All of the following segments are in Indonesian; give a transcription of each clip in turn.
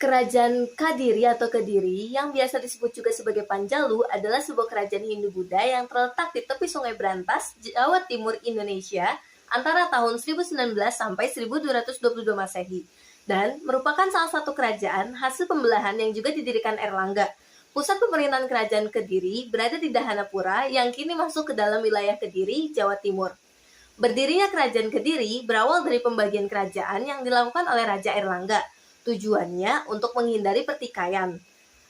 Kerajaan Kadiri atau Kediri, yang biasa disebut juga sebagai Panjalu, adalah sebuah kerajaan Hindu-Buddha yang terletak di tepi Sungai Brantas, Jawa Timur, Indonesia, antara tahun 1019 sampai 1222 Masehi, dan merupakan salah satu kerajaan hasil pembelahan yang juga didirikan Erlangga. Pusat pemerintahan kerajaan Kediri berada di Dahanapura yang kini masuk ke dalam wilayah Kediri, Jawa Timur. Berdirinya kerajaan Kediri berawal dari pembagian kerajaan yang dilakukan oleh Raja Erlangga. Tujuannya untuk menghindari pertikaian.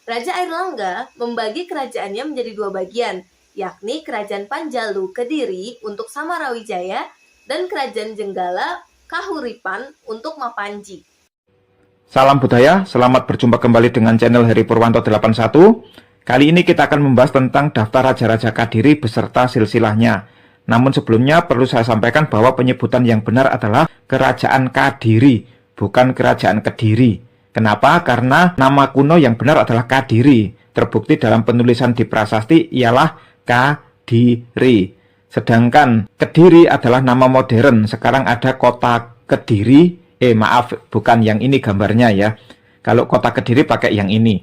Raja Airlangga membagi kerajaannya menjadi dua bagian, yakni Kerajaan Panjalu Kediri untuk Samarawijaya dan Kerajaan Jenggala Kahuripan untuk Mapanji. Salam budaya, selamat berjumpa kembali dengan channel Heri Purwanto 81. Kali ini kita akan membahas tentang daftar raja-raja Kadiri beserta silsilahnya. Namun sebelumnya perlu saya sampaikan bahwa penyebutan yang benar adalah Kerajaan Kadiri, bukan Kerajaan Kediri. Kenapa? Karena nama kuno yang benar adalah Kadiri. Terbukti dalam penulisan di prasasti ialah Kadiri. Sedangkan Kediri adalah nama modern. Sekarang ada kota Kediri. Bukan yang ini gambarnya ya. Kalau kota Kediri pakai yang ini.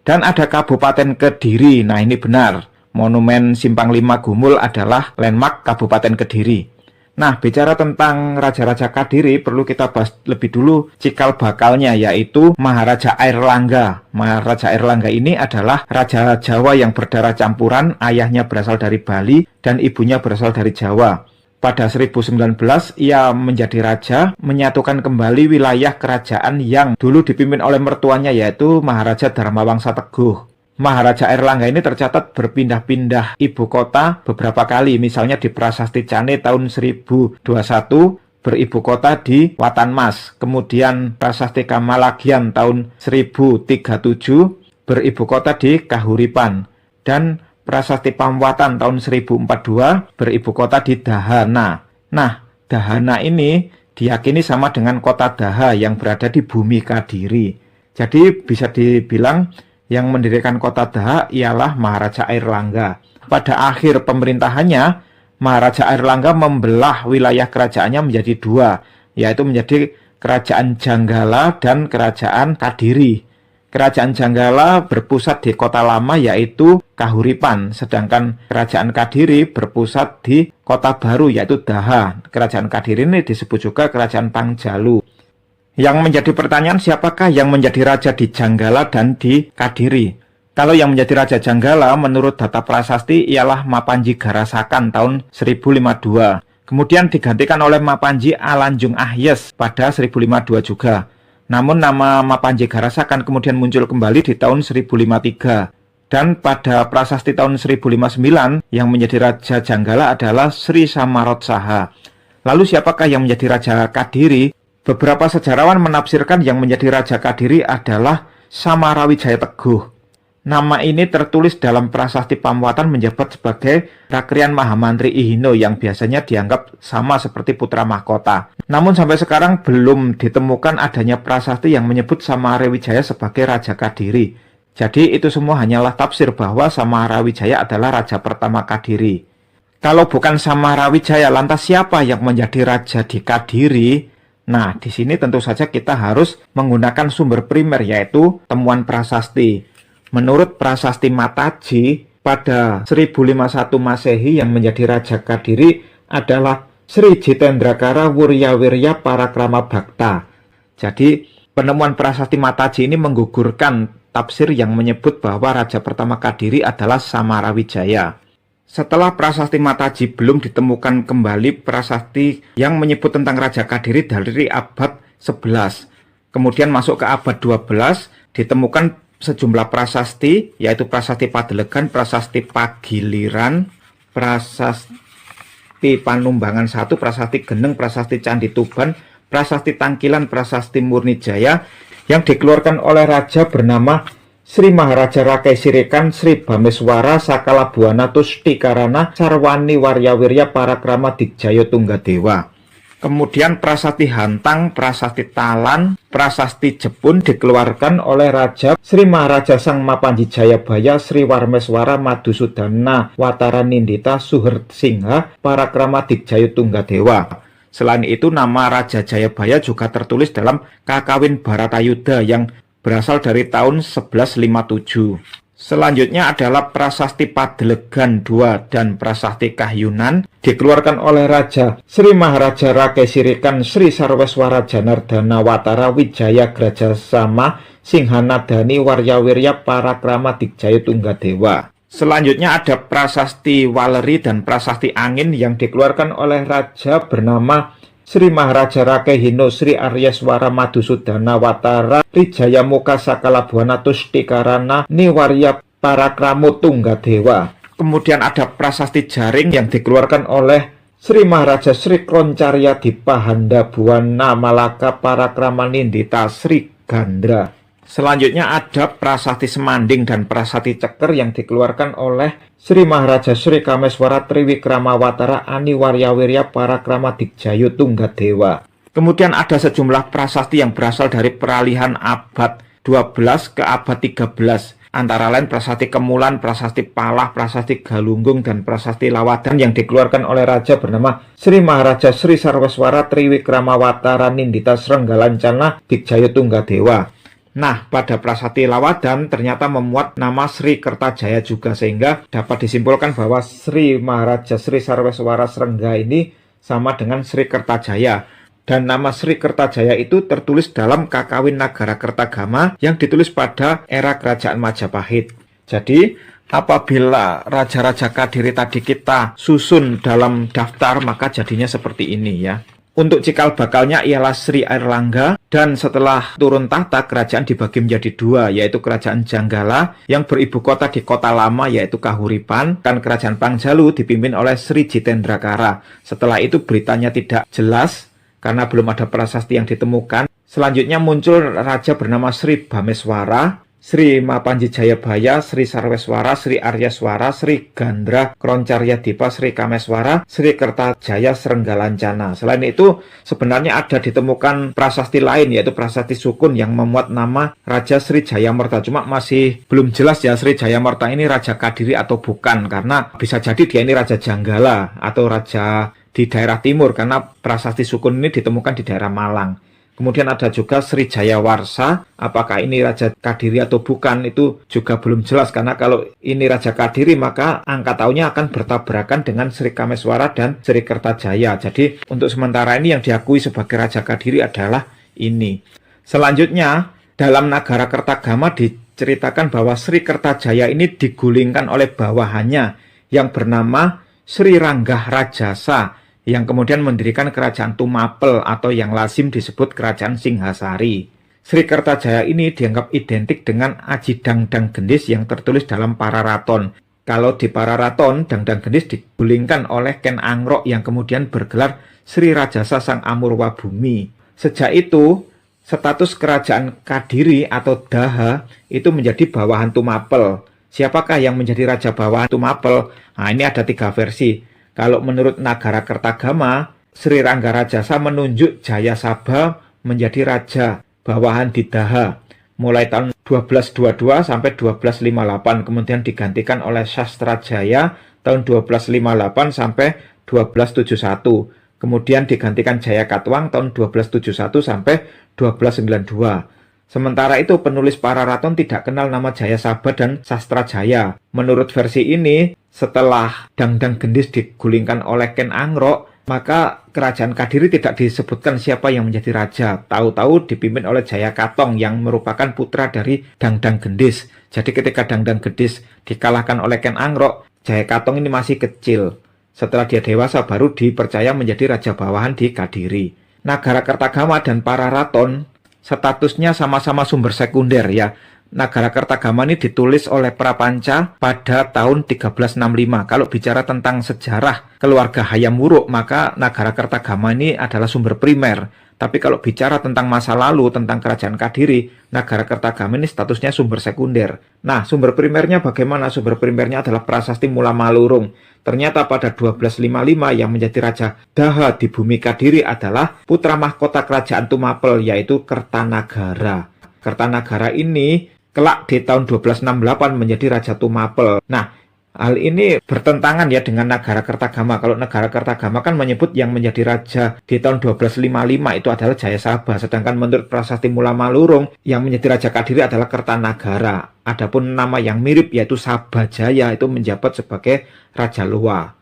Dan ada Kabupaten Kediri. Nah ini benar. Monumen Simpang 5 Gumul adalah landmark Kabupaten Kediri. Nah, bicara tentang Raja-Raja Kadiri, perlu kita bahas lebih dulu cikal bakalnya, yaitu Maharaja Airlangga. Maharaja Airlangga ini adalah Raja Jawa yang berdarah campuran, ayahnya berasal dari Bali dan ibunya berasal dari Jawa. Pada 1019, ia menjadi raja, menyatukan kembali wilayah kerajaan yang dulu dipimpin oleh mertuanya, yaitu Maharaja Dharmawangsa Teguh. Maharaja Airlangga ini tercatat berpindah-pindah ibu kota beberapa kali, misalnya di Prasasti Cane tahun 1021 beribu kota di Watanmas, kemudian Prasasti Kamalagian tahun 1037 beribu kota di Kahuripan, dan Prasasti Pamwatan tahun 1042 beribu kota di Dahana. Nah, Dahana ini diyakini sama dengan kota Daha yang berada di bumi Kadiri. Jadi bisa dibilang yang mendirikan kota Daha ialah Maharaja Airlangga. Pada akhir pemerintahannya, Maharaja Airlangga membelah wilayah kerajaannya menjadi dua, yaitu menjadi Kerajaan Janggala dan Kerajaan Kadiri. Kerajaan Janggala berpusat di kota lama yaitu Kahuripan, sedangkan Kerajaan Kadiri berpusat di kota baru yaitu Daha. Kerajaan Kadiri ini disebut juga Kerajaan Panjalu. Yang menjadi pertanyaan, siapakah yang menjadi raja di Janggala dan di Kadiri? Kalau yang menjadi raja Janggala menurut data prasasti ialah Mapanji Garasakan tahun 1052. Kemudian digantikan oleh Mapanji Alanjung Ahyes pada 1052 juga. Namun nama Mapanji Garasakan kemudian muncul kembali di tahun 1053. Dan pada prasasti tahun 1059 yang menjadi raja Janggala adalah Sri Samarotsaha. Lalu siapakah yang menjadi raja Kadiri? Beberapa sejarawan menafsirkan yang menjadi Raja Kadiri adalah Samarawijaya Teguh. Nama ini tertulis dalam prasasti Pamwatan menjabat sebagai Rakrian Mahamantri Ihino yang biasanya dianggap sama seperti putra mahkota. Namun sampai sekarang belum ditemukan adanya prasasti yang menyebut Samarawijaya sebagai Raja Kadiri. Jadi itu semua hanyalah tafsir bahwa Samarawijaya adalah raja pertama Kadiri. Kalau bukan Samarawijaya, lantas siapa yang menjadi raja di Kadiri? Nah, di sini tentu saja kita harus menggunakan sumber primer yaitu temuan prasasti. Menurut prasasti Mataji, pada 1051 Masehi yang menjadi Raja Kadiri adalah Sri Jitendrakara Wuryawirya Parakrama Bhakta. Jadi, penemuan prasasti Mataji ini menggugurkan tafsir yang menyebut bahwa raja pertama Kadiri adalah Samarawijaya. Setelah prasasti Mataji belum ditemukan kembali prasasti yang menyebut tentang Raja Kadiri dari abad 11. Kemudian masuk ke abad 12, ditemukan sejumlah prasasti, yaitu prasasti Padelegan, prasasti Pagiliran, prasasti Panumbangan 1, prasasti Geneng, prasasti Candi Tuban, prasasti Tangkilan, prasasti Murnijaya, yang dikeluarkan oleh raja bernama Sri Maharaja Rakai Sirikan Sri Bameswara Sakala Buana Tustikarana Sarwani Waryawirya Parakrama Digjayo Tunggadewa. Kemudian prasasti Hantang, prasasti Talan, prasasti Jepun dikeluarkan oleh Raja Sri Maharaja Sang Mapanji Jayabaya Sri Warmeswara Madusudana Watara Nindita Suhersingha Parakrama Digjayo Tunggadewa. Selain itu nama Raja Jayabaya juga tertulis dalam Kakawin Baratayuda yang berasal dari tahun 1157. Selanjutnya adalah Prasasti Padelegan II dan Prasasti Kahyunan dikeluarkan oleh Raja Sri Maharaja Rakesirikan Sri Sarweswara Janardana Watara Wijaya Grajasama Singhanadani Waryawirya Parakrama Dikjaya Tunggadewa. Selanjutnya ada Prasasti Waleri dan Prasasti Angin yang dikeluarkan oleh Raja bernama Sri Maharaja Rakehino Sri Aryaswara Madhusudana Watara Rijaya Muka Sakala Buana Tustikarana Niwarya Parakramo Tunggadewa. Kemudian ada Prasasti Jaring yang dikeluarkan oleh Sri Maharaja Sri Kroncarya Dipahanda Buana Malaka Parakrama Nindita Sri Gandra. Selanjutnya ada Prasasti Semanding dan Prasasti Ceker yang dikeluarkan oleh Sri Maharaja Sri Kameswara Triwikrama Watara Ani Waryawirya Parakrama Dikjaya Tunggadewa. Kemudian ada sejumlah prasasti yang berasal dari peralihan abad 12 ke abad 13. Antara lain Prasasti Kemulan, Prasasti Palah, Prasasti Galunggung, dan Prasasti Lawadan yang dikeluarkan oleh Raja bernama Sri Maharaja Sri Sarweswara Triwikrama Watara Nindita Srenggalancana Dikjaya Tunggadewa. Nah, pada Prasasti Lawadan ternyata memuat nama Sri Kertajaya juga, sehingga dapat disimpulkan bahwa Sri Maharaja Sri Sarweswara Srengga ini sama dengan Sri Kertajaya. Dan nama Sri Kertajaya itu tertulis dalam Kakawin Nagara Kertagama yang ditulis pada era Kerajaan Majapahit. Jadi, apabila Raja-Raja Kadiri tadi kita susun dalam daftar, maka jadinya seperti ini ya. Untuk cikal bakalnya ialah Sri Airlangga, dan setelah turun tahta kerajaan dibagi menjadi dua, yaitu Kerajaan Janggala yang beribu kota di kota lama yaitu Kahuripan, dan Kerajaan Pangjalu dipimpin oleh Sri Jitendrakara. Setelah itu beritanya tidak jelas karena belum ada prasasti yang ditemukan. Selanjutnya muncul raja bernama Sri Bameswara, Sri Mapanji Jayabaya, Sri Sarweswara, Sri Aryaswara, Sri Gandra Kroncarya Dipa, Sri Kameswara, Sri Kertajaya Srenggalancana. Selain itu, sebenarnya ada ditemukan prasasti lain, yaitu Prasasti Sukun yang memuat nama Raja Sri Jayamerta. Cuma masih belum jelas ya Sri Jayamerta ini Raja Kadiri atau bukan, karena bisa jadi dia ini Raja Janggala atau Raja di daerah timur, karena Prasasti Sukun ini ditemukan di daerah Malang. Kemudian ada juga Sri Jayawarsa, apakah ini Raja Kadiri atau bukan itu juga belum jelas, karena kalau ini Raja Kadiri maka angka tahunnya akan bertabrakan dengan Sri Kameswara dan Sri Kertajaya. Jadi untuk sementara ini yang diakui sebagai Raja Kadiri adalah ini. Selanjutnya dalam Nagara Kertagama diceritakan bahwa Sri Kertajaya ini digulingkan oleh bawahannya yang bernama Sri Ranggah Rajasa, yang kemudian mendirikan Kerajaan Tumapel atau yang lazim disebut Kerajaan Singhasari. Sri Kertajaya ini dianggap identik dengan Aji Dangdang Gendis yang tertulis dalam Pararaton. Kalau di Pararaton, Dangdang Gendis digulingkan oleh Ken Angrok yang kemudian bergelar Sri Rajasa Sang Amurwa Bumi. Sejak itu, status Kerajaan Kadiri atau Daha itu menjadi bawahan Tumapel. Siapakah yang menjadi raja bawahan Tumapel? Nah, ini ada 3 versi. Kalau menurut Nagara Kertagama, Sri Rangga Rajasa menunjuk Jayasabha menjadi raja bawahan di Daha mulai tahun 1222 sampai 1258, kemudian digantikan oleh Sastrajaya tahun 1258 sampai 1271. Kemudian digantikan Jayakatwang tahun 1271 sampai 1292. Sementara itu penulis Pararaton tidak kenal nama Jayasabha dan Sastrajaya. Menurut versi ini, setelah Dangdang Gendis digulingkan oleh Ken Angrok, maka Kerajaan Kadiri tidak disebutkan siapa yang menjadi raja. Tahu-tahu dipimpin oleh Jayakatong yang merupakan putra dari Dangdang Gendis. Jadi ketika Dangdang Gendis dikalahkan oleh Ken Angrok, Jayakatong ini masih kecil. Setelah dia dewasa baru dipercaya menjadi raja bawahan di Kadiri. Nagara Kertagama dan Pararaton statusnya sama-sama sumber sekunder ya. Nagara Kertagama ini ditulis oleh Prapanca pada tahun 1365. Kalau bicara tentang sejarah keluarga Hayam Wuruk, maka Nagara Kertagama ini adalah sumber primer. Tapi kalau bicara tentang masa lalu, tentang Kerajaan Kadiri, Nagara Kertagama ini statusnya sumber sekunder. Nah, sumber primernya bagaimana? Sumber primernya adalah Prasasti Mula Malurung. Ternyata pada 1255 yang menjadi Raja Daha di bumi Kadiri adalah putra mahkota Kerajaan Tumapel, yaitu Kertanagara. Kertanagara ini kelak di tahun 1268 menjadi Raja Tumapel. Nah, Hal ini bertentangan ya dengan Nagara Kertagama. Kalau Nagara Kertagama kan menyebut yang menjadi raja di tahun 1255 itu adalah Jayasabha, sedangkan menurut Prasasti Mula Malurung yang menjadi raja Kadiri adalah Kertanagara. Adapun nama yang mirip yaitu Sabajaya itu menjabat sebagai Raja Loa.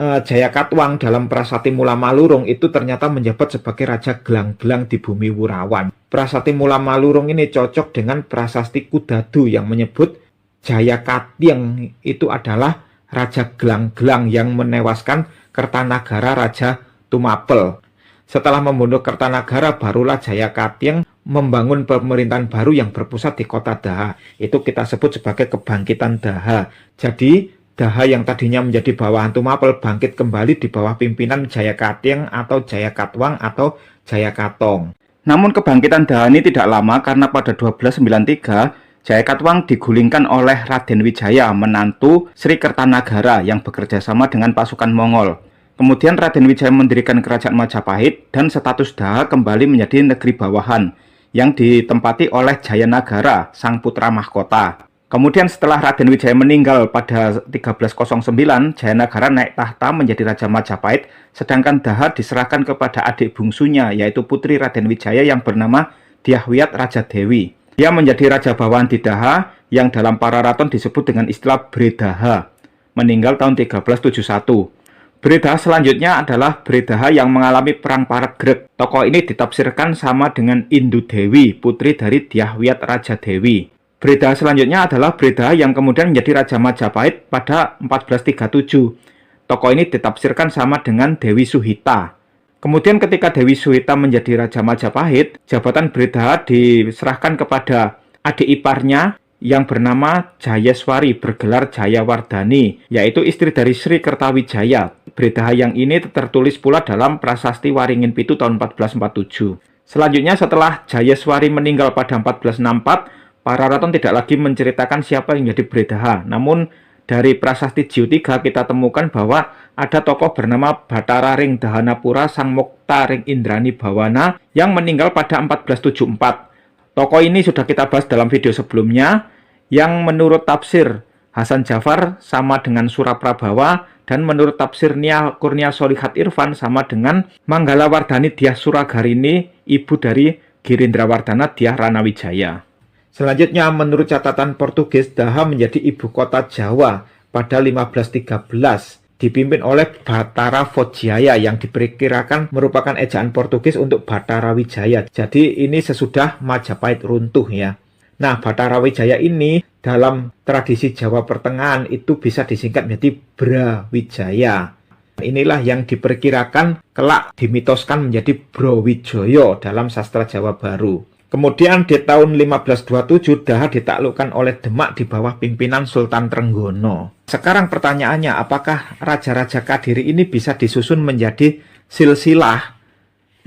Jayakatwang dalam Prasasti Mula Malurung itu ternyata menjabat sebagai Raja Gelang-Gelang di bumi Wurawan. Prasasti Mula Malurung ini cocok dengan Prasasti Kudadu yang menyebut Jayakatyang itu adalah Raja Gelang-Gelang yang menewaskan Kertanagara Raja Tumapel. Setelah membunuh Kertanagara, barulah Jayakatyang membangun pemerintahan baru yang berpusat di kota Daha. Itu kita sebut sebagai kebangkitan Daha. Jadi Daha yang tadinya menjadi bawahan Tumapel bangkit kembali di bawah pimpinan Jayakatyang atau Jayakatwang atau Jayakatong. Namun kebangkitan Daha ini tidak lama karena pada 1293 Jayakatwang digulingkan oleh Raden Wijaya, menantu Sri Kertanagara yang bekerja sama dengan pasukan Mongol. Kemudian Raden Wijaya mendirikan kerajaan Majapahit dan status Daha kembali menjadi negeri bawahan yang ditempati oleh Jayanagara, sang putra mahkota. Kemudian setelah Raden Wijaya meninggal pada 1309, Jayanagara naik tahta menjadi Raja Majapahit, sedangkan Daha diserahkan kepada adik bungsunya yaitu putri Raden Wijaya yang bernama Dyahwiyat Raja Dewi. Dia menjadi raja bawahan di Daha yang dalam para raton disebut dengan istilah Bredaha. Meninggal tahun 1371. Bredaha selanjutnya adalah Bredaha yang mengalami perang Paragreg. Tokoh ini ditafsirkan sama dengan Indu Dewi, putri dari Dyahwiyat Raja Dewi. Bredaha selanjutnya adalah Bredaha yang kemudian menjadi Raja Majapahit pada 1437. Tokoh ini ditafsirkan sama dengan Dewi Suhita. Kemudian ketika Dewi Suhita menjadi Raja Majapahit, jabatan Bredaha diserahkan kepada adik iparnya yang bernama Jayeswari bergelar Jayawardhani, yaitu istri dari Sri Kertawijaya. Bredaha yang ini tertulis pula dalam Prasasti Waringin Pitu tahun 1447. Selanjutnya setelah Jayeswari meninggal pada 1464, para raton tidak lagi menceritakan siapa yang menjadi Bredaha. Namun dari Prasasti Jiu 3 kita temukan bahwa ada tokoh bernama Batara Ring Dahanapura Sang Mokta Ring Indrani Bawana yang meninggal pada 1474. Tokoh ini sudah kita bahas dalam video sebelumnya, yang menurut tafsir Hasan Jafar sama dengan Suraprabawa, dan menurut tafsir Nia Kurnia Solihat Irfan sama dengan Manggalawardhani Dyah Suragarini, ibu dari Girindrawardhana Dyah Ranawijaya. Selanjutnya, menurut catatan Portugis, Daha menjadi ibu kota Jawa pada 1513, dipimpin oleh Batara Fojaya yang diperkirakan merupakan ejaan Portugis untuk Batara Wijaya. Jadi ini sesudah Majapahit runtuh ya. Nah, Batara Wijaya ini dalam tradisi Jawa Pertengahan itu bisa disingkat menjadi Brawijaya. Inilah yang diperkirakan kelak dimitoskan menjadi Brawijaya dalam sastra Jawa Baru. Kemudian di tahun 1527 Daha ditaklukkan oleh Demak di bawah pimpinan Sultan Trenggono. Sekarang pertanyaannya, apakah raja-raja Kadiri ini bisa disusun menjadi silsilah?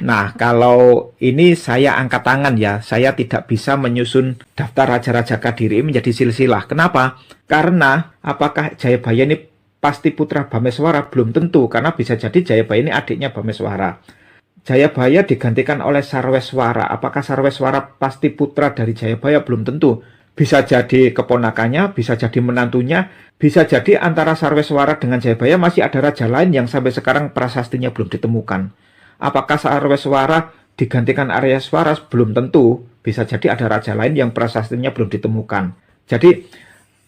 Nah, kalau ini saya angkat tangan ya, saya tidak bisa menyusun daftar raja-raja Kadiri menjadi silsilah. Kenapa? Karena apakah Jayabaya ini pasti putra Bameswara? Belum tentu, karena bisa jadi Jayabaya ini adiknya Bameswara. Jayabaya digantikan oleh Sarweswara. Apakah Sarweswara pasti putra dari Jayabaya? Belum tentu. Bisa jadi keponakannya, bisa jadi menantunya, bisa jadi antara Sarweswara dengan Jayabaya masih ada raja lain yang sampai sekarang prasastinya belum ditemukan. Apakah Sarweswara digantikan Aryaswara? Belum tentu. Bisa jadi ada raja lain yang prasastinya belum ditemukan. Jadi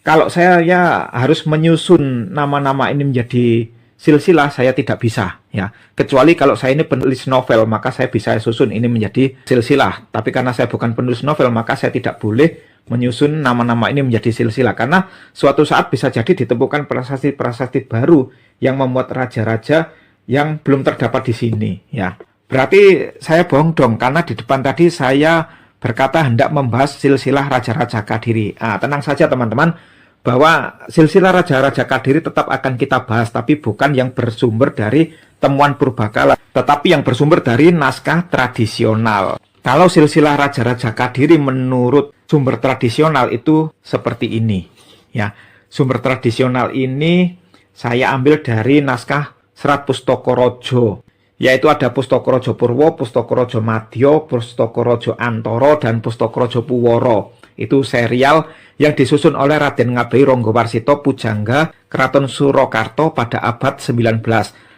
kalau saya ya harus menyusun nama-nama ini menjadi silsilah, saya tidak bisa ya. Kecuali kalau saya ini penulis novel, maka saya bisa susun ini menjadi silsilah. Tapi karena saya bukan penulis novel, maka saya tidak boleh menyusun nama-nama ini menjadi silsilah. Karena suatu saat bisa jadi ditemukan prasasti-prasasti baru yang memuat raja-raja yang belum terdapat di sini ya. Berarti saya bohong dong, karena di depan tadi saya berkata hendak membahas silsilah raja-raja Kadiri. Tenang saja teman-teman, bahwa silsilah raja-raja Kadiri tetap akan kita bahas, tapi bukan yang bersumber dari temuan purbakala, tetapi yang bersumber dari naskah tradisional. Kalau silsilah raja-raja Kadiri menurut sumber tradisional itu seperti ini ya. Sumber tradisional ini saya ambil dari naskah Serat Pustaka Raja, yaitu ada Pustaka Raja Purwa, Pustaka Raja Madya, Pustaka Raja Antara, dan Pustaka Raja Puwara. Itu serial yang disusun oleh Raden Ngabei Ranggawarsita Pujangga Keraton Surakarta pada abad 19.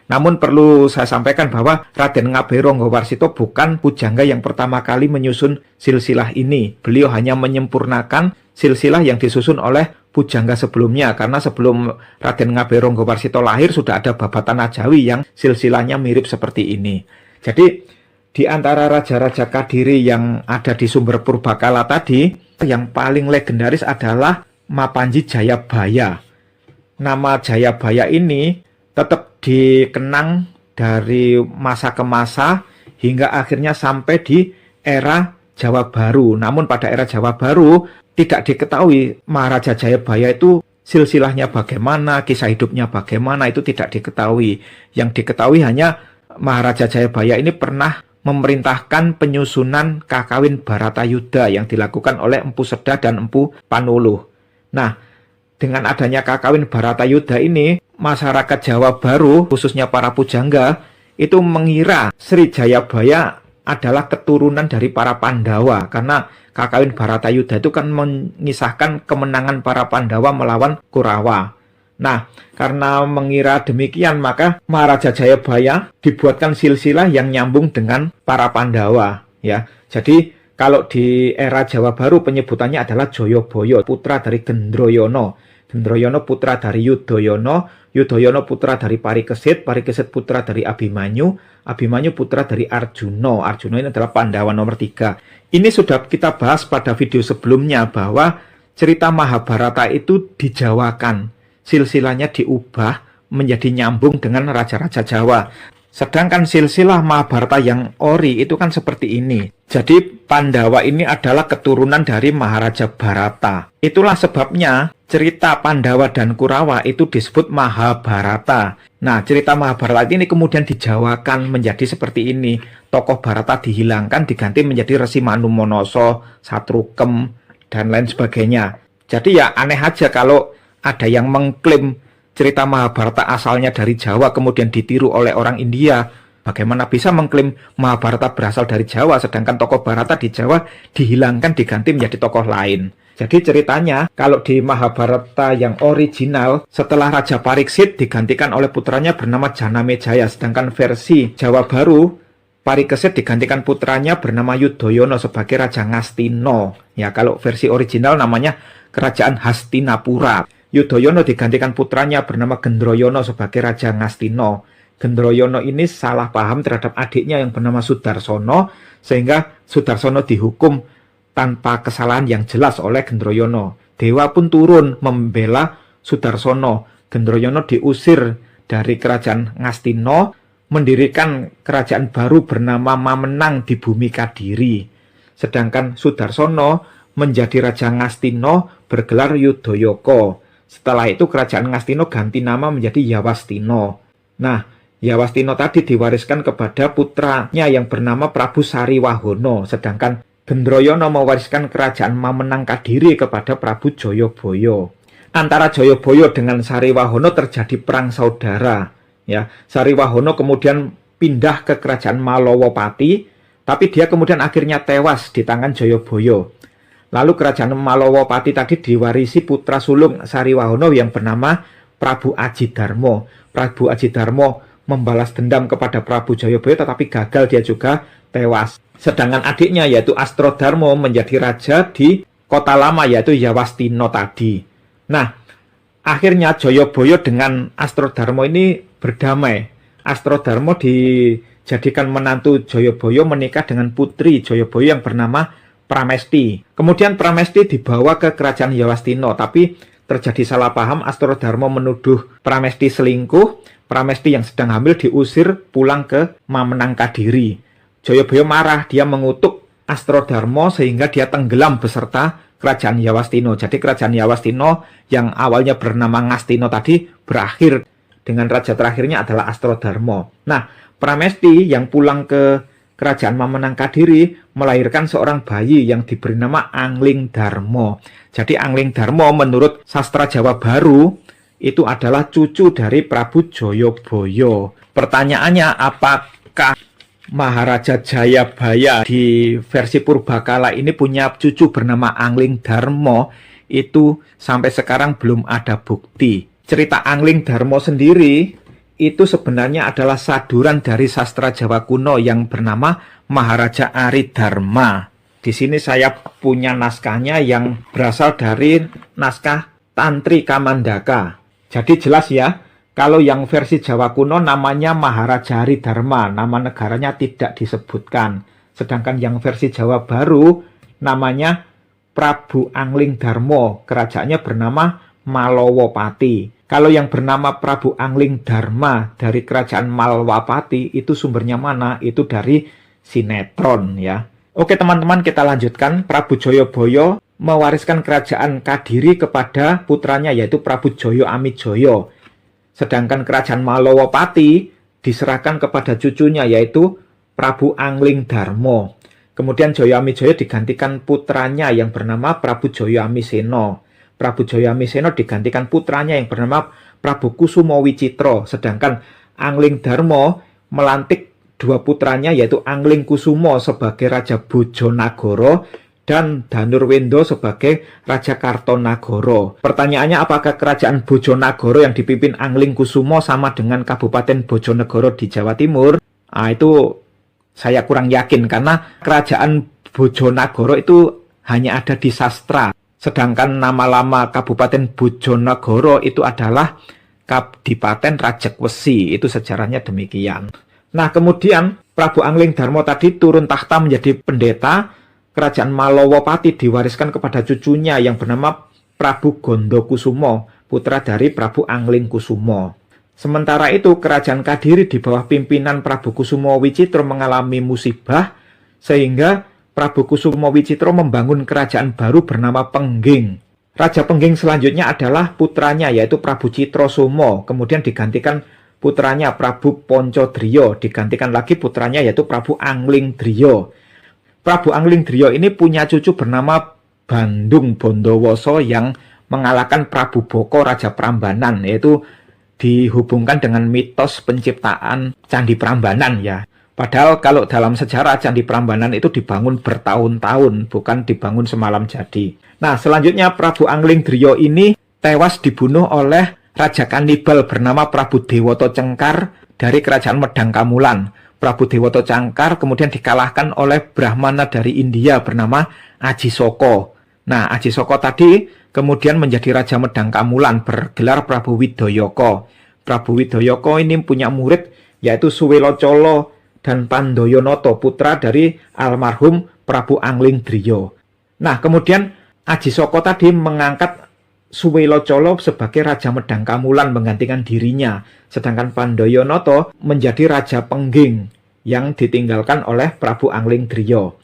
Namun perlu saya sampaikan bahwa Raden Ngabei Ranggawarsita bukan pujangga yang pertama kali menyusun silsilah ini. Beliau hanya menyempurnakan silsilah yang disusun oleh pujangga sebelumnya, karena sebelum Raden Ngabei Ranggawarsita lahir sudah ada Babatan Ajawi yang silsilahnya mirip seperti ini. Jadi di antara raja-raja Kadiri yang ada di sumber Purbakala tadi, yang paling legendaris adalah Mapanji Jayabaya. Nama Jayabaya ini tetap dikenang dari masa ke masa hingga akhirnya sampai di era Jawa Baru. Namun pada era Jawa Baru tidak diketahui Maharaja Jayabaya itu silsilahnya bagaimana, kisah hidupnya bagaimana, itu tidak diketahui. Yang diketahui hanya Maharaja Jayabaya ini pernah memerintahkan penyusunan Kakawin Baratayuda yang dilakukan oleh Empu Seda dan Empu Panuluh. Nah, dengan adanya Kakawin Baratayuda ini, masyarakat Jawa Baru, khususnya para pujangga, itu mengira Sri Jayabaya adalah keturunan dari para Pandawa, karena Kakawin Baratayuda itu kan mengisahkan kemenangan para Pandawa melawan Kurawa. Nah, karena mengira demikian, maka Maharaja Jayabaya dibuatkan silsilah yang nyambung dengan para Pandawa, ya. Jadi kalau di era Jawa Baru penyebutannya adalah Joyoboyo, putra dari Gendroyono. Gendroyono putra dari Yudhoyono, Yudhoyono putra dari Parikesit, Parikesit putra dari Abimanyu, Abimanyu putra dari Arjuna. Arjuna ini adalah Pandawa nomor 3. Ini sudah kita bahas pada video sebelumnya bahwa cerita Mahabharata itu dijawakan. Silsilahnya diubah menjadi nyambung dengan raja-raja Jawa. Sedangkan silsilah Mahabharata yang ori itu kan seperti ini. Jadi Pandawa ini adalah keturunan dari Maharaja Bharata. Itulah sebabnya cerita Pandawa dan Kurawa itu disebut Mahabharata. Nah, cerita Mahabharata ini kemudian dijawakan menjadi seperti ini. Tokoh Bharata dihilangkan, diganti menjadi Resi Manumonoso, Satrukem, dan lain sebagainya. Jadi ya aneh aja kalau ada yang mengklaim cerita Mahabharata asalnya dari Jawa kemudian ditiru oleh orang India. Bagaimana bisa mengklaim Mahabharata berasal dari Jawa sedangkan tokoh Bharata di Jawa dihilangkan diganti menjadi tokoh lain. Jadi ceritanya kalau di Mahabharata yang original setelah Raja Pariksit digantikan oleh putranya bernama Janamejaya, sedangkan versi Jawa Baru Parikesit digantikan putranya bernama Yudhoyono sebagai Raja Ngastina. Ya, kalau versi original namanya Kerajaan Hastinapura. Yudhoyono digantikan putranya bernama Gendroyono sebagai Raja Ngastina. Gendroyono ini salah paham terhadap adiknya yang bernama Sudarsono, sehingga Sudarsono dihukum tanpa kesalahan yang jelas oleh Gendroyono. Dewa pun turun membela Sudarsono. Gendroyono diusir dari Kerajaan Ngastina, mendirikan kerajaan baru bernama Mamenang di bumi Kadiri. Sedangkan Sudarsono menjadi Raja Ngastina bergelar Yudhoyoko. Setelah itu kerajaan Ngastina ganti nama menjadi Yawastina. Nah, Yawastina tadi diwariskan kepada putranya yang bernama Prabu Sariwahono. Sedangkan Gendroyono mewariskan kerajaan Mamenang Kadiri kepada Prabu Joyoboyo. Antara Joyoboyo dengan Sariwahono terjadi perang saudara. Ya, Sariwahono kemudian pindah ke kerajaan Malowopati, tapi dia kemudian akhirnya tewas di tangan Joyoboyo. Lalu kerajaan Malowopati tadi diwarisi putra sulung Sariwahono yang bernama Prabu Ajidarma. Prabu Ajidarma membalas dendam kepada Prabu Joyoboyo tetapi gagal, dia juga tewas. Sedangkan adiknya yaitu Astrodarmo menjadi raja di kota lama yaitu Yawastina tadi. Nah, akhirnya Joyoboyo dengan Astrodarmo ini berdamai. Astrodarmo dijadikan menantu Joyoboyo menikah dengan putri Joyoboyo yang bernama Pramesti. Kemudian Pramesti dibawa ke kerajaan Yawastina, tapi terjadi salah paham. Astrodarmo menuduh Pramesti selingkuh. Pramesti yang sedang hamil diusir pulang ke Mamenang Kadiri. Joyoboyo marah, dia mengutuk Astrodarmo sehingga dia tenggelam beserta kerajaan Yawastina. Jadi kerajaan Yawastina yang awalnya bernama Ngastina tadi berakhir dengan raja terakhirnya adalah Astrodarmo. Nah, Pramesti yang pulang ke kerajaan Mamenang Kadiri melahirkan seorang bayi yang diberi nama Angling Darmo. Jadi Angling Darmo menurut sastra Jawa Baru itu adalah cucu dari Prabu Joyoboyo. Pertanyaannya, apakah Maharaja Jayabaya di versi Purbakala ini punya cucu bernama Angling Darmo, itu sampai sekarang belum ada bukti. Cerita Angling Darmo sendiri itu sebenarnya adalah saduran dari sastra Jawa kuno yang bernama Maharaja Aridharma. Di sini saya punya naskahnya yang berasal dari naskah Tantri Kamandaka. Jadi jelas ya, kalau yang versi Jawa kuno namanya Maharaja Aridharma, nama negaranya tidak disebutkan. Sedangkan yang versi Jawa baru namanya Prabu Angling Darmo, kerajaannya bernama Malowopati. Kalau yang bernama Prabu Angling Dharma dari kerajaan Malwapati itu sumbernya mana? Itu dari sinetron ya. Oke teman-teman, kita lanjutkan. Prabu Joyoboyo mewariskan kerajaan Kadiri kepada putranya yaitu Prabu Joyo Amijoyo. Sedangkan kerajaan Malowopati diserahkan kepada cucunya yaitu Prabu Angling Darmo. Kemudian Joyo Amijoyo digantikan putranya yang bernama Prabu Joyo Amiseno. Prabu Joyo Amiseno digantikan putranya yang bernama Prabu Kusumo Wicitro. Sedangkan Angling Darmo melantik dua putranya yaitu Angling Kusumo sebagai Raja Bojonagoro dan Danurwendo sebagai Raja Kartonagoro. Pertanyaannya, apakah kerajaan Bojonagoro yang dipimpin Angling Kusumo sama dengan Kabupaten Bojonegoro di Jawa Timur? Itu saya kurang yakin karena kerajaan Bojonagoro itu hanya ada di sastra. Sedangkan nama lama Kabupaten Bojonegoro itu adalah Kadipaten Rajakwesi. Itu sejarahnya demikian. Nah, kemudian Prabu Angling Darmo tadi turun tahta menjadi pendeta. Kerajaan Malowopati diwariskan kepada cucunya yang bernama Prabu Gondokusumo, putra dari Prabu Angling Kusumo. Sementara itu, kerajaan Kadiri di bawah pimpinan Prabu Kusumo Wicitro mengalami musibah, sehingga Prabu Kusumo Wicitro membangun kerajaan baru bernama Pengging. Raja Pengging selanjutnya adalah putranya yaitu Prabu Citrosumo, kemudian digantikan putranya Prabu Poncodriyo, digantikan lagi putranya yaitu Prabu Angling Driyo. Prabu Angling Driyo ini punya cucu bernama Bandung Bondowoso yang mengalahkan Prabu Boko Raja Prambanan, yaitu dihubungkan dengan mitos penciptaan Candi Prambanan ya. Padahal kalau dalam sejarah Candi Prambanan itu dibangun bertahun-tahun, bukan dibangun semalam jadi. Nah, selanjutnya Prabu Angling Driyo ini tewas dibunuh oleh Raja Kanibal bernama Prabu Dewoto Cengkar dari kerajaan Medang Kamulan. Prabu Dewoto Cengkar kemudian dikalahkan oleh Brahmana dari India bernama Ajisoko. Nah, Ajisoko tadi kemudian menjadi Raja Medang Kamulan bergelar Prabu Widoyoko. Prabu Widoyoko ini punya murid yaitu Suwelocolo dan Pandoyonoto, putra dari almarhum Prabu Angling Driyo. Nah, kemudian Ajisoko tadi mengangkat Suwelocolo sebagai Raja Medang Kamulan menggantikan dirinya, sedangkan Pandoyonoto menjadi Raja Pengging yang ditinggalkan oleh Prabu Angling Driyo.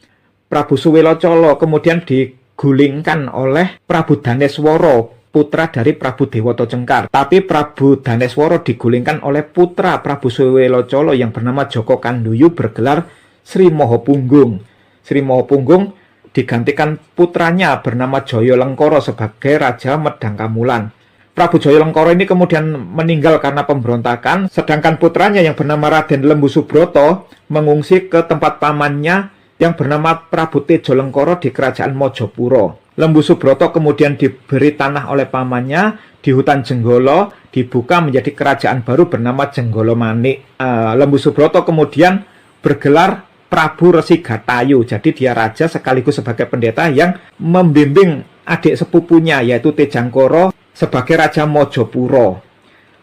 Prabu Suwelocolo kemudian digulingkan oleh Prabu Danesworo, putra dari Prabu Dewoto Cengkar. Tapi Prabu Danesworo digulingkan oleh putra Prabu Suwelocolo yang bernama Joko Kanduyu bergelar Sri Mohopunggung. Sri Mohopunggung digantikan putranya bernama Joyolengkoro sebagai Raja Medang Kamulan. Prabu Joyolengkoro ini kemudian meninggal karena pemberontakan, sedangkan putranya yang bernama Raden Lembu Subroto mengungsi ke tempat pamannya yang bernama Prabu Tejolengkoro di kerajaan Mojopuro. Lembu Subroto kemudian diberi tanah oleh pamannya di hutan Jenggolo, dibuka menjadi kerajaan baru bernama Jenggolo Manik. Lembu Subroto kemudian bergelar Prabu Resi Gatayu, jadi dia raja sekaligus sebagai pendeta yang membimbing adik sepupunya yaitu Tejangkoro sebagai Raja Mojopuro.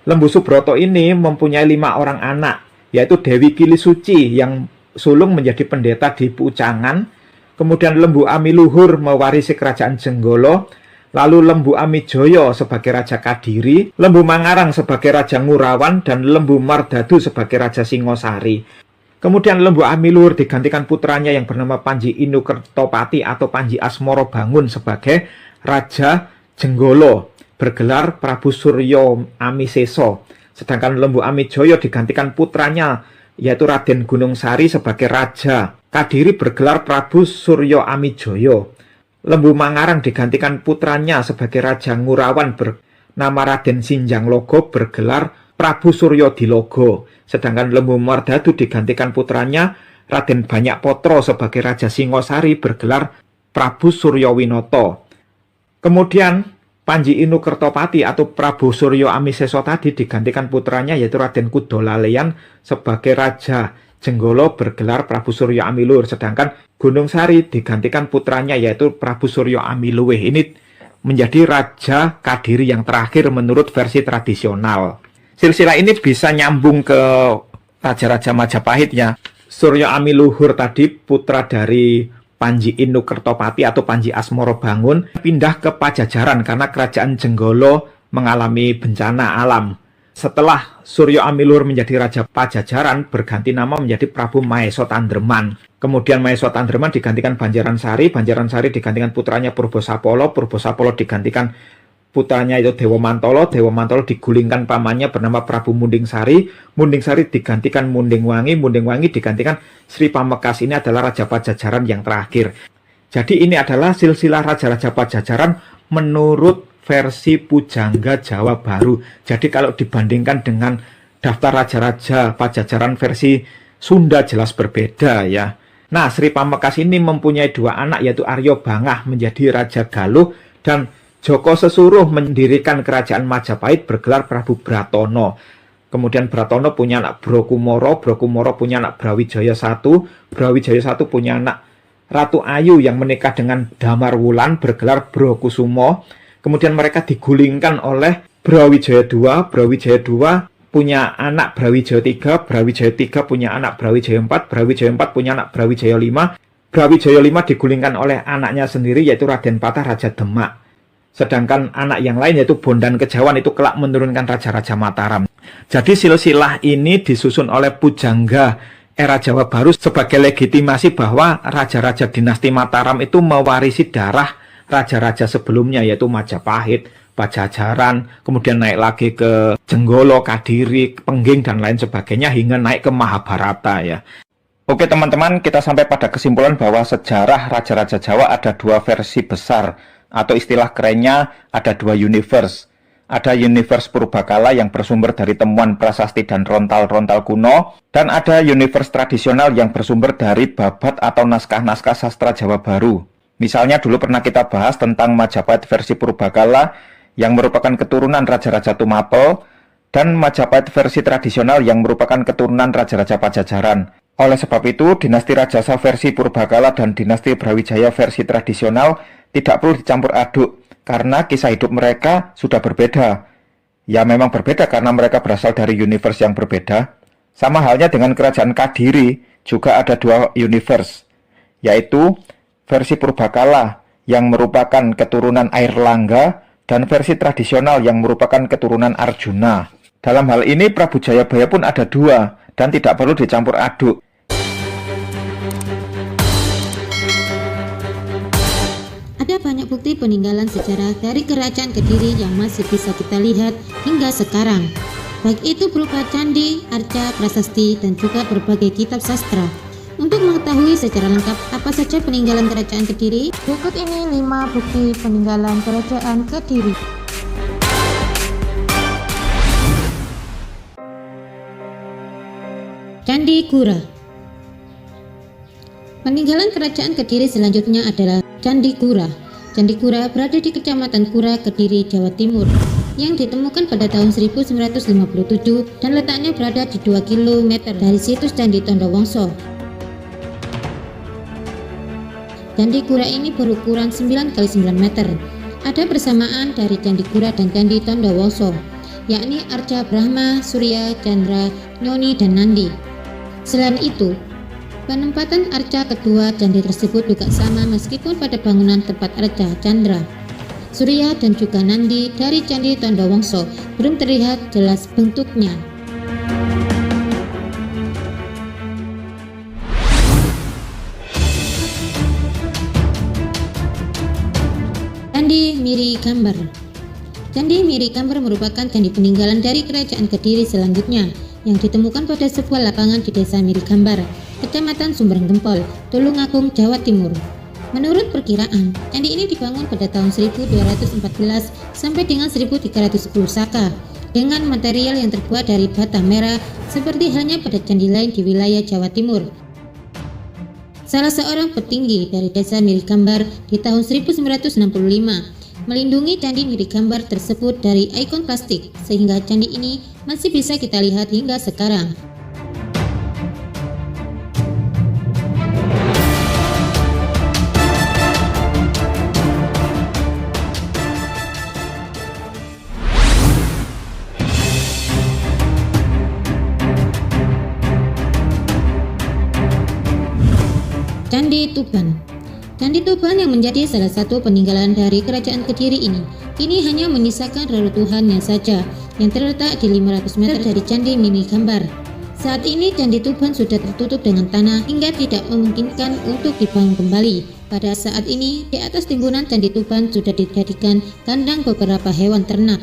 Lembu Subroto ini mempunyai 5 orang anak, yaitu Dewi Kilisuci yang sulung menjadi pendeta di Pucangan, kemudian Lembu Amiluhur mewarisi kerajaan Jenggolo, lalu Lembu Amijoyo sebagai Raja Kadiri, Lembu Mangarang sebagai Raja Ngurawan, dan Lembu Mardadu sebagai Raja Singosari. Kemudian Lembu Amiluhur digantikan putranya yang bernama Panji Inukertopati atau Panji Asmoro Bangun sebagai Raja Jenggolo, bergelar Prabu Suryo Amiseso. Sedangkan Lembu Amijoyo digantikan putranya yaitu Raden Gunung Sari sebagai Raja Kadiri, bergelar Prabu Suryo Amijoyo. Lembu Mangarang digantikan putranya sebagai Raja Ngurawan bernama Raden Sinjang Logo, bergelar Prabu Suryo Dilogo. Sedangkan Lembu Mardadu digantikan putranya Raden Banyakpatra sebagai Raja Singosari bergelar Prabu Suryawinoto. Kemudian Panji Inu Kertopati atau Prabu Suryo Amiseso tadi digantikan putranya yaitu Raden Kudolaleyan sebagai Raja Jenggolo bergelar Prabu Suryo Amilur. Sedangkan Gunung Sari digantikan putranya yaitu Prabu Suryo Amiluwih. Ini menjadi Raja Kadiri yang terakhir menurut versi tradisional. Silsilah ini bisa nyambung ke Raja-Raja Majapahit ya. Suryo Amiluhur tadi putra dari Panji Inu Kertopati atau Panji Asmoro Bangun pindah ke Pajajaran karena kerajaan Jenggolo mengalami bencana alam. Setelah Suryo Amiluhur menjadi Raja Pajajaran, berganti nama menjadi Prabu Maesa Tandreman. Kemudian Maesa Tandreman digantikan Banjaran Sari digantikan putranya Purbosapolo digantikan putranya itu Dewa Mantolo digulingkan pamannya bernama Prabu Munding Sari digantikan Munding Wangi digantikan Sri Pamekas. Ini adalah Raja Pajajaran yang terakhir. Jadi ini adalah silsilah Raja-Raja Pajajaran menurut versi Pujangga Jawa Baru. Jadi kalau dibandingkan dengan daftar Raja-Raja Pajajaran versi Sunda jelas berbeda ya. Nah, Sri Pamekas ini mempunyai dua anak yaitu Aryo Bangah menjadi Raja Galuh dan Joko Sesuruh mendirikan kerajaan Majapahit bergelar Prabu Bratono. Kemudian Bratono punya anak Brokumoro punya anak Brawijaya I, Brawijaya I punya anak Ratu Ayu yang menikah dengan Damar Wulan bergelar Brokusumo. Kemudian mereka digulingkan oleh Brawijaya II punya anak Brawijaya III punya anak Brawijaya IV punya anak Brawijaya V. Brawijaya V digulingkan oleh anaknya sendiri yaitu Raden Patah Raja Demak. Sedangkan anak yang lain yaitu Bondan Kejawan itu kelak menurunkan Raja-Raja Mataram. Jadi silsilah ini disusun oleh Pujangga era Jawa Baru sebagai legitimasi bahwa Raja-Raja dinasti Mataram itu mewarisi darah Raja-Raja sebelumnya yaitu Majapahit, Pajajaran, kemudian naik lagi ke Jenggolo, Kadiri, Pengging, dan lain sebagainya hingga naik ke Mahabharata ya. Oke teman-teman, kita sampai pada kesimpulan bahwa sejarah Raja-Raja Jawa ada dua versi besar atau istilah kerennya ada dua universe. Ada universe Purbakala yang bersumber dari temuan prasasti dan rontal-rontal kuno, dan ada universe tradisional yang bersumber dari babat atau naskah-naskah sastra Jawa Baru. Misalnya dulu pernah kita bahas tentang Majapahit versi Purbakala yang merupakan keturunan Raja-Raja Tumapel dan Majapahit versi tradisional yang merupakan keturunan Raja-Raja Pajajaran. Oleh sebab itu, dinasti Rajasa versi Purbakala dan dinasti Brawijaya versi tradisional tidak perlu dicampur aduk karena kisah hidup mereka sudah berbeda. Ya memang berbeda karena mereka berasal dari universe yang berbeda. Sama halnya dengan kerajaan Kadiri juga ada dua universe, yaitu versi Purbakala yang merupakan keturunan Airlangga dan versi tradisional yang merupakan keturunan Arjuna. Dalam hal ini Prabu Jayabaya pun ada dua dan tidak perlu dicampur aduk. Ada banyak bukti peninggalan sejarah dari kerajaan Kediri yang masih bisa kita lihat hingga sekarang. Baik itu berupa candi, arca, prasasti, dan juga berbagai kitab sastra. Untuk mengetahui secara lengkap apa saja peninggalan kerajaan Kediri, berikut ini 5 bukti peninggalan kerajaan Kediri. Candi Kura. Peninggalan kerajaan Kediri selanjutnya adalah Candi Kura. Candi Kura berada di Kecamatan Kura, Kediri, Jawa Timur, yang ditemukan pada tahun 1957 dan letaknya berada di 2 km dari situs Candi Tondowongso. Candi Kura ini berukuran 9 x 9 meter. Ada persamaan dari Candi Kura dan Candi Tondowongso, yakni Arca Brahma, Surya, Chandra, Nyoni, dan Nandi. Selain itu, penempatan arca kedua candi tersebut juga sama meskipun pada bangunan tempat arca Chandra, Surya, dan juga Nandi dari Candi Tondowongso belum terlihat jelas bentuknya. Candi Miri Gambar. Candi Miri Gambar merupakan candi peninggalan dari kerajaan Kediri selanjutnya yang ditemukan pada sebuah lapangan di desa Miri Gambar, Kecamatan Sumbereng Gempol, Tulungagung, Jawa Timur. Menurut perkiraan, candi ini dibangun pada tahun 1214 sampai dengan 1310 Saka dengan material yang terbuat dari bata merah seperti halnya pada candi lain di wilayah Jawa Timur. salah seorang petinggi dari desa Mirigambar di tahun 1965, melindungi candi Mirigambar tersebut dari ikon plastik, sehingga candi ini masih bisa kita lihat hingga sekarang. Candi Tuban. Candi Tuban yang menjadi salah satu peninggalan dari Kerajaan Kediri ini, kini hanya menyisakan reruntuhannya saja yang terletak di 500 meter dari Candi Mirigambar. Saat ini Candi Tuban sudah tertutup dengan tanah hingga tidak memungkinkan untuk dibangun kembali. Pada saat ini, di atas timbunan Candi Tuban sudah dijadikan kandang beberapa hewan ternak.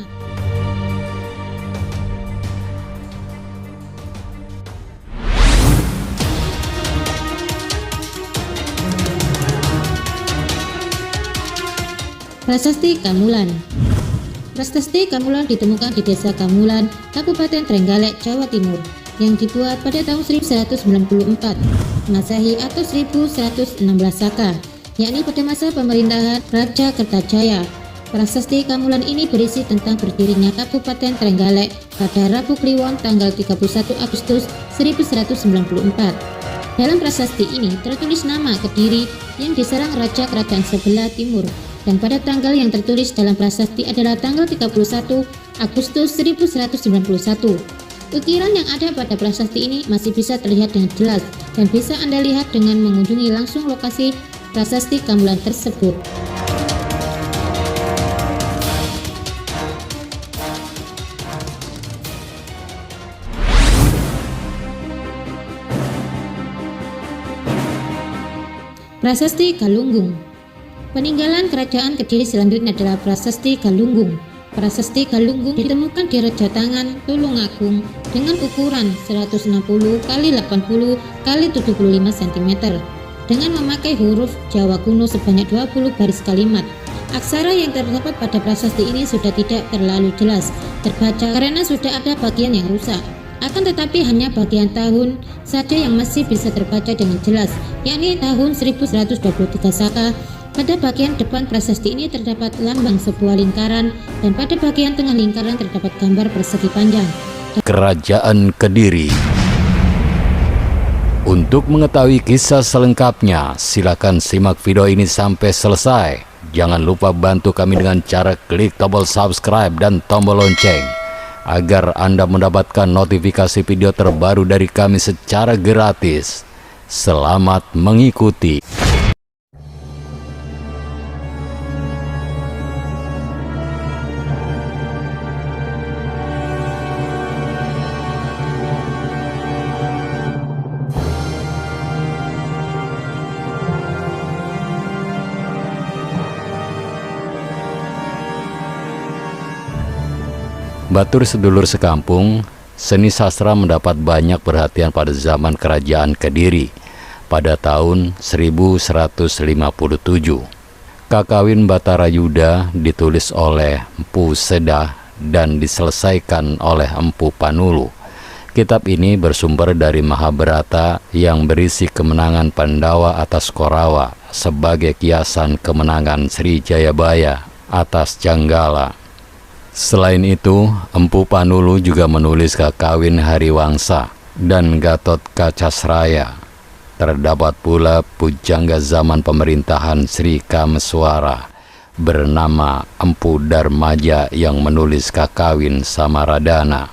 Prasasti Kamulan. Prasasti Kamulan ditemukan di Desa Kamulan, Kabupaten Trenggalek, Jawa Timur, yang dibuat pada tahun 1194 Masehi atau 1116 Saka, yakni pada masa pemerintahan Raja Kertajaya. Prasasti Kamulan ini berisi tentang berdirinya Kabupaten Trenggalek pada Rabu Kliwon tanggal 31 Agustus 1194. Dalam prasasti ini tertulis nama Kediri yang diserang Raja Kerajaan sebelah timur, dan pada tanggal yang tertulis dalam prasasti adalah tanggal 31 Agustus 1191. Ukiran yang ada pada prasasti ini masih bisa terlihat dengan jelas dan bisa Anda lihat dengan mengunjungi langsung lokasi prasasti Kamulan tersebut. Prasasti Galunggung. Peninggalan Kerajaan Kediri selanjutnya adalah Prasasti Galunggung. Prasasti Galunggung ditemukan di Reja Tangan, Tulungagung dengan ukuran 160 x 80 x 75 cm dengan memakai huruf Jawa kuno sebanyak 20 baris kalimat. Aksara yang terdapat pada prasasti ini sudah tidak terlalu jelas terbaca karena sudah ada bagian yang rusak. Akan tetapi hanya bagian tahun saja yang masih bisa terbaca dengan jelas, yakni tahun 1123 Saka. Pada bagian depan prasasti ini terdapat lambang sebuah lingkaran dan pada bagian tengah lingkaran terdapat gambar persegi panjang. Kerajaan Kediri. Untuk mengetahui kisah selengkapnya, silakan simak video ini sampai selesai. Jangan lupa bantu kami dengan cara klik tombol subscribe dan tombol lonceng agar Anda mendapatkan notifikasi video terbaru dari kami secara gratis. Selamat mengikuti. Batur sedulur sekampung, seni sastra mendapat banyak perhatian pada zaman Kerajaan Kediri pada tahun 1157. Kakawin Batara Yuda ditulis oleh Empu Sedah dan diselesaikan oleh Empu Panulu. Kitab ini bersumber dari Mahabharata yang berisi kemenangan Pandawa atas Korawa sebagai kiasan kemenangan Sri Jayabaya atas Janggala. Selain itu, Empu Panulu juga menulis Kakawin Hariwangsa dan Gatot Kacasraya. Terdapat pula pujangga zaman pemerintahan Sri Kameswara bernama Empu Darmaja yang menulis Kakawin Samaradana.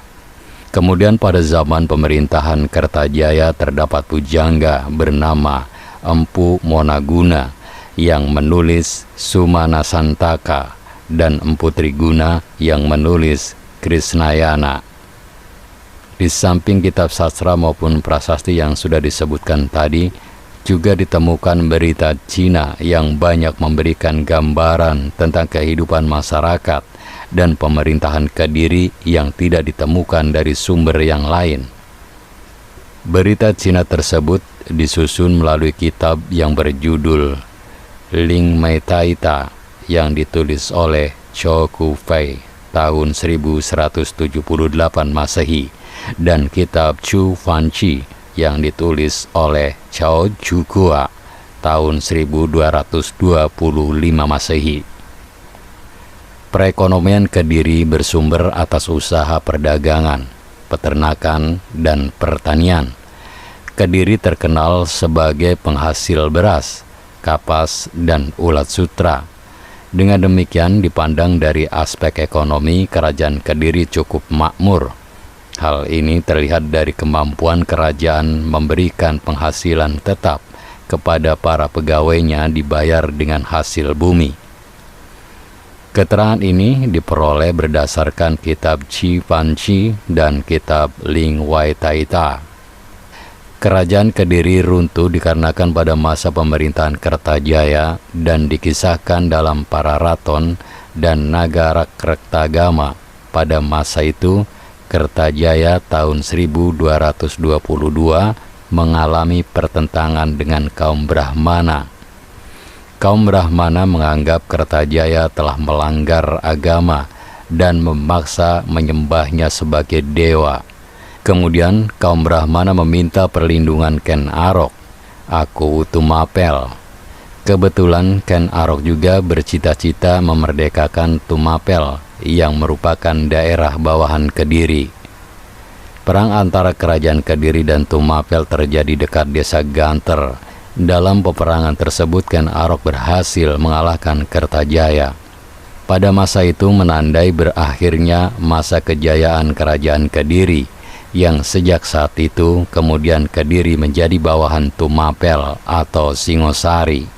Kemudian pada zaman pemerintahan Kertajaya terdapat pujangga bernama Empu Monaguna yang menulis Sumanasantaka dan Empu Triguna yang menulis Krisnayana. Di samping kitab sastra maupun prasasti yang sudah disebutkan tadi, juga ditemukan berita Cina yang banyak memberikan gambaran tentang kehidupan masyarakat dan pemerintahan Kediri yang tidak ditemukan dari sumber yang lain. Berita Cina tersebut disusun melalui kitab yang berjudul Ling Mai Taita yang ditulis oleh Chow Ku Fei tahun 1178 Masehi dan kitab Chu Fan Chi yang ditulis oleh Chao Chukua tahun 1225 Masehi. Perekonomian Kediri bersumber atas usaha perdagangan, peternakan, dan pertanian. Kediri terkenal sebagai penghasil beras, kapas, dan ulat sutra. Dengan demikian dipandang dari aspek ekonomi, kerajaan Kediri cukup makmur. Hal ini terlihat dari kemampuan kerajaan memberikan penghasilan tetap kepada para pegawainya dibayar dengan hasil bumi. Keterangan ini diperoleh berdasarkan kitab Chi Fan Chi dan kitab Ling Wai Taita. Kerajaan Kediri runtuh dikarenakan pada masa pemerintahan Kertajaya dan dikisahkan dalam Pararaton dan Nagara Kertagama. Pada masa itu, Kertajaya tahun 1222 mengalami pertentangan dengan kaum Brahmana. Kaum Brahmana menganggap Kertajaya telah melanggar agama dan memaksa menyembahnya sebagai dewa. Kemudian kaum Brahmana meminta perlindungan Ken Arok, Aku Tumapel. Kebetulan Ken Arok juga bercita-cita memerdekakan Tumapel yang merupakan daerah bawahan Kediri. Perang antara kerajaan Kediri dan Tumapel terjadi dekat desa Ganter. Dalam peperangan tersebut Ken Arok berhasil mengalahkan Kertajaya. Pada masa itu menandai berakhirnya masa kejayaan kerajaan Kediri, yang sejak saat itu kemudian Kediri menjadi bawahan Tumapel atau Singosari.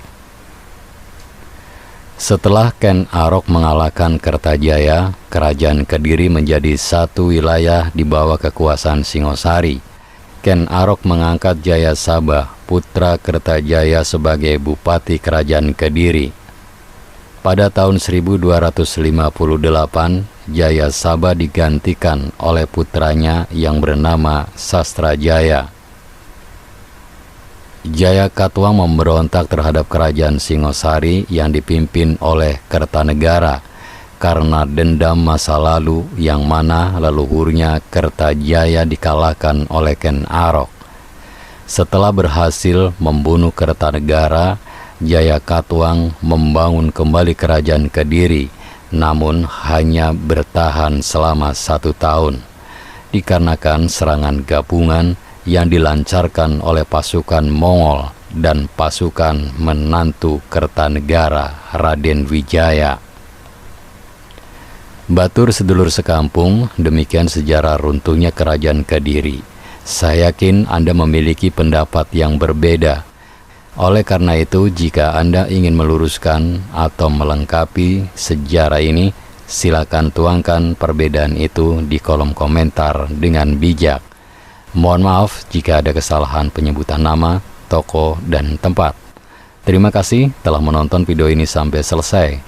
Setelah Ken Arok mengalahkan Kertajaya, kerajaan Kediri menjadi satu wilayah di bawah kekuasaan Singosari. Ken Arok mengangkat Jayasabha, putra Kertajaya, sebagai bupati kerajaan Kediri. Pada tahun 1258, Jayasabha digantikan oleh putranya yang bernama Sastrajaya. Jayakatwang memberontak terhadap kerajaan Singosari yang dipimpin oleh Kertanegara karena dendam masa lalu yang mana leluhurnya Kertajaya dikalahkan oleh Ken Arok. Setelah berhasil membunuh Kertanegara, Jayakatwang membangun kembali kerajaan Kediri, namun hanya bertahan selama 1 tahun, dikarenakan serangan gabungan yang dilancarkan oleh pasukan Mongol dan pasukan menantu Kertanegara, Raden Wijaya. Batur sedulur sekampung, demikian sejarah runtuhnya kerajaan Kediri. Saya yakin Anda memiliki pendapat yang berbeda. Oleh karena itu, jika Anda ingin meluruskan atau melengkapi sejarah ini, silakan tuangkan perbedaan itu di kolom komentar dengan bijak. Mohon maaf jika ada kesalahan penyebutan nama, tokoh, dan tempat. Terima kasih telah menonton video ini sampai selesai.